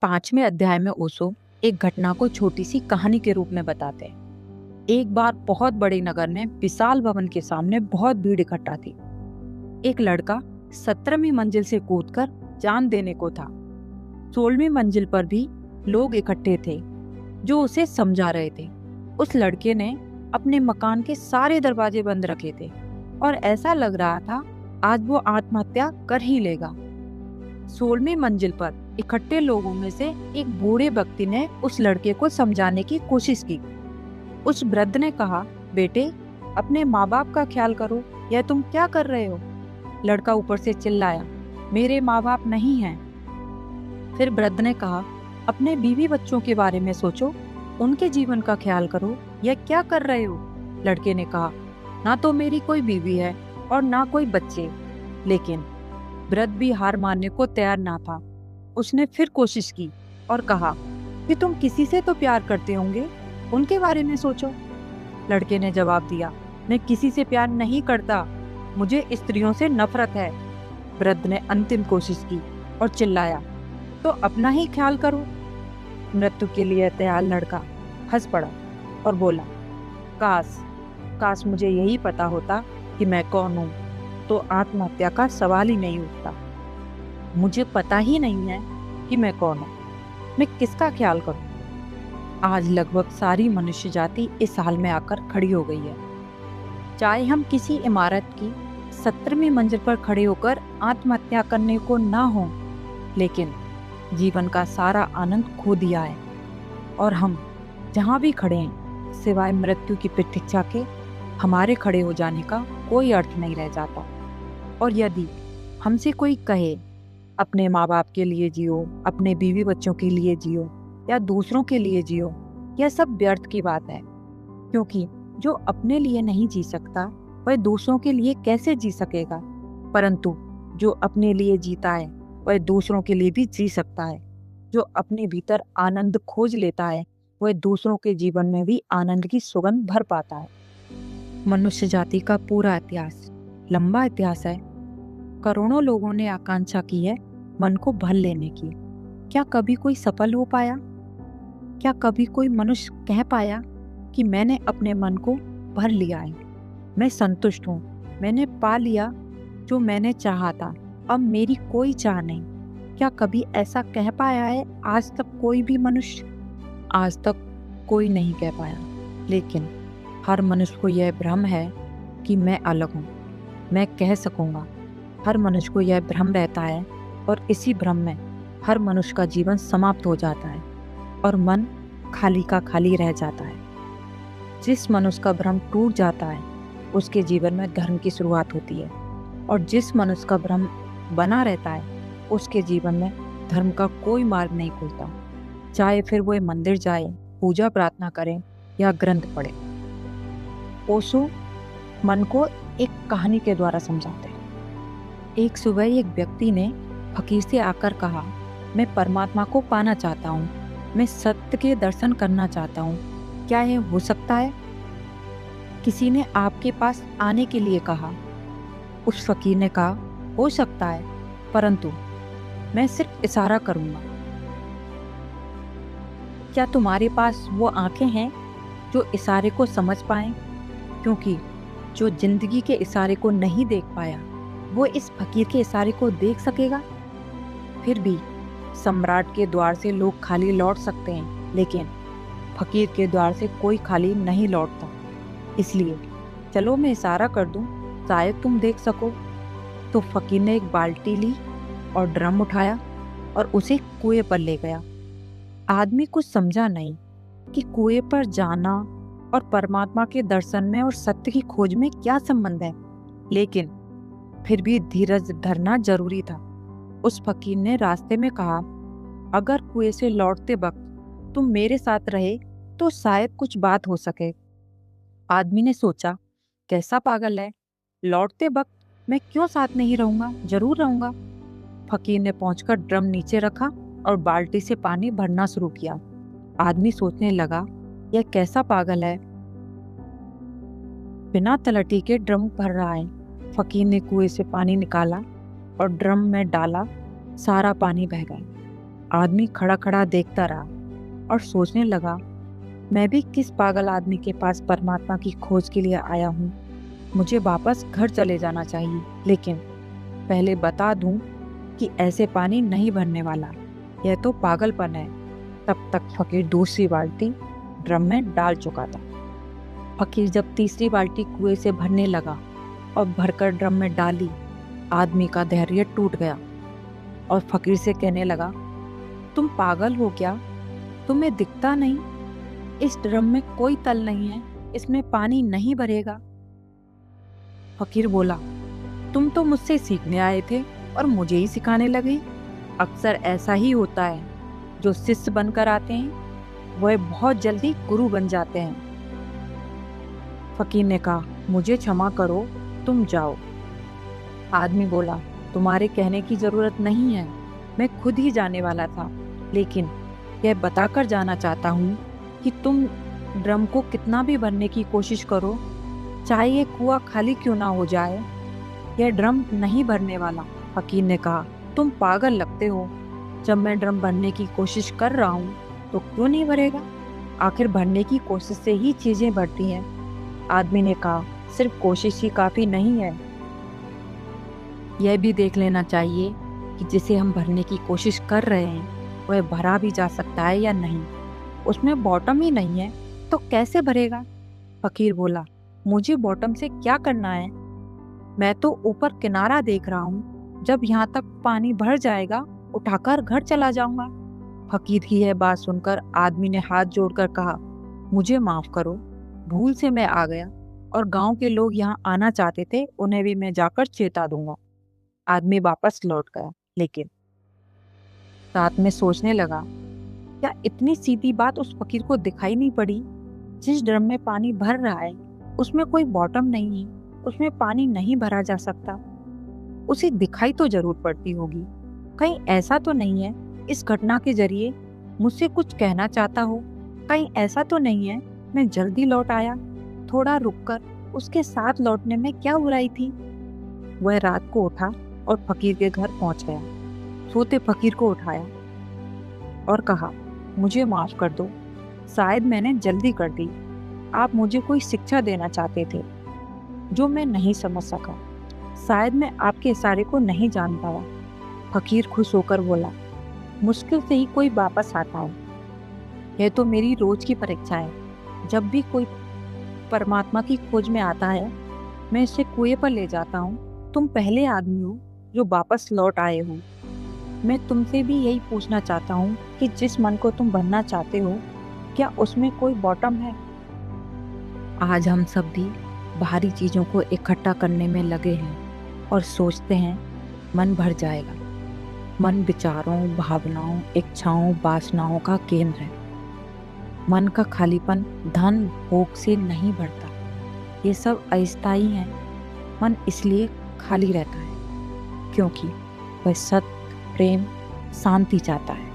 5वें अध्याय में ओशो एक घटना को छोटी सी कहानी के रूप में बताते हैं। एक बार बहुत बड़े नगर में विशाल भवन के सामने बहुत भीड़ इकट्ठा थी। एक लड़का 17वीं मंजिल से कूदकर जान देने को था। 16वीं मंजिल पर भी लोग इकट्ठे थे जो उसे समझा रहे थे। उस लड़के ने अपने मकान के सारे दरवाजे बंद रखे थे और ऐसा लग रहा था आज वो आत्महत्या कर ही लेगा। 16वीं मंजिल पर इकट्ठे लोगों में से एक बूढ़े व्यक्ति ने उस लड़के को समझाने की कोशिश की। उस वृद्ध ने कहा, बेटे, अपने माँ बाप का ख्याल करो, यह तुम क्या कर रहे हो? लड़का ऊपर से चिल्लाया, मेरे माँ बाप नहीं हैं। फिर वृद्ध ने कहा, अपने बीवी बच्चों के बारे में सोचो, उनके जीवन का ख्याल करो, यह क्या कर रहे हो? लड़के ने कहा, ना तो मेरी कोई बीवी है और ना कोई बच्चे। लेकिन वृद्ध भी हार मानने को तैयार ना था। उसने फिर कोशिश की और कहा कि तुम किसी से तो प्यार करते होंगे, उनके बारे में सोचो। लड़के ने जवाब दिया, मैं किसी से प्यार नहीं करता, मुझे स्त्रियों से नफरत है। वृद्ध ने अंतिम कोशिश की और चिल्लाया, तो अपना ही ख्याल करो। मृत्यु के लिए तैयार लड़का हंस पड़ा और बोला, काश मुझे यही पता होता कि मैं कौन हूँ, तो आत्महत्या का सवाल ही नहीं उठता। मुझे पता ही नहीं है कि मैं कौन हूँ, मैं किसका ख्याल करूँ। आज लगभग सारी मनुष्य जाति इस हाल में आकर खड़ी हो गई है। चाहे हम किसी इमारत की 17वीं मंजिल पर खड़े होकर आत्महत्या करने को ना हो, लेकिन जीवन का सारा आनंद खो दिया है और हम जहाँ भी खड़े हैं, सिवाय मृत्यु की प्रतीक्षा के हमारे खड़े हो जाने का कोई अर्थ नहीं रह जाता। और यदि हमसे कोई कहे, अपने माँ बाप के लिए जियो, अपने बीवी बच्चों के लिए जियो या दूसरों के लिए जियो, यह सब व्यर्थ की बात है, क्योंकि जो अपने लिए नहीं जी सकता वह दूसरों के लिए कैसे जी सकेगा। परंतु जो अपने लिए जीता है वह दूसरों के लिए भी जी सकता है। जो अपने भीतर आनंद खोज लेता है वह दूसरों के जीवन में भी आनंद की सुगंध भर पाता है। मनुष्य जाति का पूरा इतिहास लंबा इतिहास है। करोड़ों लोगों ने आकांक्षा की है मन को भर लेने की। क्या कभी कोई सफल हो पाया? क्या कभी कोई मनुष्य कह पाया कि मैंने अपने मन को भर लिया है, मैं संतुष्ट हूँ, मैंने पा लिया जो मैंने चाहा था, अब मेरी कोई चाह नहीं? क्या कभी ऐसा कह पाया है आज तक कोई भी मनुष्य? आज तक कोई नहीं कह पाया। लेकिन हर मनुष्य को यह भ्रम है कि मैं अलग हूँ, मैं कह सकूँगा। हर मनुष्य को यह भ्रम रहता है और इसी भ्रम में हर मनुष्य का जीवन समाप्त हो जाता है और मन खाली का खाली रह जाता है। जिस मनुष्य का भ्रम टूट जाता है उसके जीवन में धर्म की शुरुआत होती है, और जिस मनुष्य का भ्रम बना रहता है उसके जीवन में धर्म का कोई मार्ग नहीं खुलता, चाहे फिर वो मंदिर जाए, पूजा प्रार्थना करे या ग्रंथ पढ़े। ओशो मन को एक कहानी के द्वारा समझाते हैं। एक सुबह एक व्यक्ति ने फकीर से आकर कहा, मैं परमात्मा को पाना चाहता हूँ, मैं सत्य के दर्शन करना चाहता हूँ, क्या यह हो सकता है? किसी ने आपके पास आने के लिए कहा। उस फकीर ने कहा, हो सकता है, परंतु मैं सिर्फ इशारा करूँगा। क्या तुम्हारे पास वो आंखें हैं जो इशारे को समझ पाएं? क्योंकि जो जिंदगी के इशारे को नहीं देख पाया वो इस फकीर के इशारे को देख सकेगा। फिर भी सम्राट के द्वार से लोग खाली लौट सकते हैं, लेकिन फकीर के द्वार से कोई खाली नहीं लौटता। इसलिए चलो मैं इशारा कर दूं, शायद तुम देख सको। तो फकीर ने एक बाल्टी ली और ड्रम उठाया और उसे कुएं पर ले गया। आदमी कुछ समझा नहीं कि कुएं पर जाना और परमात्मा के दर्शन में और सत्य की खोज में क्या संबंध है, लेकिन फिर भी धीरज धरना जरूरी था। उस फकीर ने रास्ते में कहा, अगर कुएं से लौटते वक्त तुम मेरे साथ रहे तो शायद कुछ बात हो सके। आदमी ने सोचा, कैसा पागल है, लौटते वक्त मैं क्यों साथ नहीं रहूंगा, जरूर रहूंगा। फकीर ने पहुंचकर ड्रम नीचे रखा और बाल्टी से पानी भरना शुरू किया। आदमी सोचने लगा, यह कैसा पागल है, बिना तलटी के ड्रम भर रहा है। फकीर ने कुएं से पानी निकाला और ड्रम में डाला, सारा पानी बह गया। आदमी खड़ा खड़ा देखता रहा और सोचने लगा, मैं भी किस पागल आदमी के पास परमात्मा की खोज के लिए आया हूँ। मुझे वापस घर चले जाना चाहिए, लेकिन पहले बता दूं कि ऐसे पानी नहीं भरने वाला, यह तो पागलपन है। तब तक फकीर दूसरी बाल्टी ड्रम में डाल चुका था। फकीर जब तीसरी बाल्टी कुएं से भरने लगा और भरकर ड्रम में डाली, आदमी का धैर्य टूट गया और फकीर से कहने लगा, तुम पागल हो क्या? तुम्हें दिखता नहीं? इस ड्रम में कोई तल नहीं है, इसमें पानी नहीं भरेगा। फकीर बोला, तुम तो मुझसे सीखने आए थे और मुझे ही सिखाने लगे। अक्सर ऐसा ही होता है, जो शिष्य बनकर आते हैं वह बहुत जल्दी गुरु बन जाते हैं। फकीर ने कहा, मुझे क्षमा करो, तुम जाओ। आदमी बोला, तुम्हारे कहने की जरूरत नहीं है, मैं खुद ही जाने वाला था, लेकिन यह बताकर जाना चाहता हूँ कि तुम ड्रम को कितना भी भरने की कोशिश करो, चाहे ये कुआं खाली क्यों ना हो जाए, यह ड्रम नहीं भरने वाला। फकीर ने कहा, तुम पागल लगते हो। जब मैं ड्रम भरने की कोशिश कर रहा हूँ तो क्यों नहीं भरेगा? आखिर भरने की कोशिश से ही चीजें बढ़ती हैं। आदमी ने कहा, सिर्फ कोशिश ही काफी नहीं है, यह भी देख लेना चाहिए कि जिसे हम भरने की कोशिश कर रहे हैं वह भरा भी जा सकता है या नहीं। उसमें बॉटम ही नहीं है तो कैसे भरेगा? फकीर बोला, मुझे बॉटम से क्या करना है? मैं तो ऊपर किनारा देख रहा हूँ। जब यहाँ तक पानी भर जाएगा उठाकर घर चला जाऊंगा। फकीर की यह बात सुनकर आदमी ने हाथ जोड़कर कहा, मुझे माफ करो, भूल से मैं आ गया और गांव के लोग यहाँ आना चाहते थे, उन्हें भी मैं जाकर चेता दूंगा। आदमी वापस लौट गया, लेकिन साथ में सोचने लगा, क्या इतनी सीधी बात उस फकीर को दिखाई नहीं पड़ी? जिस ड्रम में पानी भर रहा है उसमें कोई बॉटम नहीं है, उसमें पानी नहीं भरा जा सकता। उसे दिखाई तो जरूर पड़ती होगी। कहीं ऐसा तो नहीं है इस घटना के जरिए मुझसे कुछ कहना चाहता हो? कहीं ऐसा तो नहीं है मैं जल्दी लौट आया, थोड़ा रुककर उसके साथ लौटने में क्या बुराई थी? वह रात को उठा और फकीर के घर पहुंच गया। सोते फकीर को उठाया और कहा, मुझे माफ कर दो, शायद मैंने जल्दी कर दी। आप मुझे कोई शिक्षा देना चाहते थे जो मैं नहीं समझ सका। शायद मैं आपके इशारे को नहीं जान पाया। फकीर खुश होकर बोला, मुश्किल से ही कोई वापस आता है। यह तो मेरी रोज की परीक्षा है। जब भी कोई परमात्मा की खोज में आता है मैं इसे कुएं पर ले जाता हूँ। तुम पहले आदमी हो जो वापस लौट आए हो। मैं तुमसे भी यही पूछना चाहता हूँ कि जिस मन को तुम बनना चाहते हो, क्या उसमें कोई बॉटम है? आज हम सब भी बाहरी चीजों को इकट्ठा करने में लगे हैं और सोचते हैं मन भर जाएगा। मन विचारों, भावनाओं, इच्छाओं, वासनाओं का केंद्र है। मन का खालीपन धन भोग से नहीं भरता। ये सब अस्थायी है। मन इसलिए खाली रहता है क्योंकि वह सत्य, प्रेम, शांति चाहता है।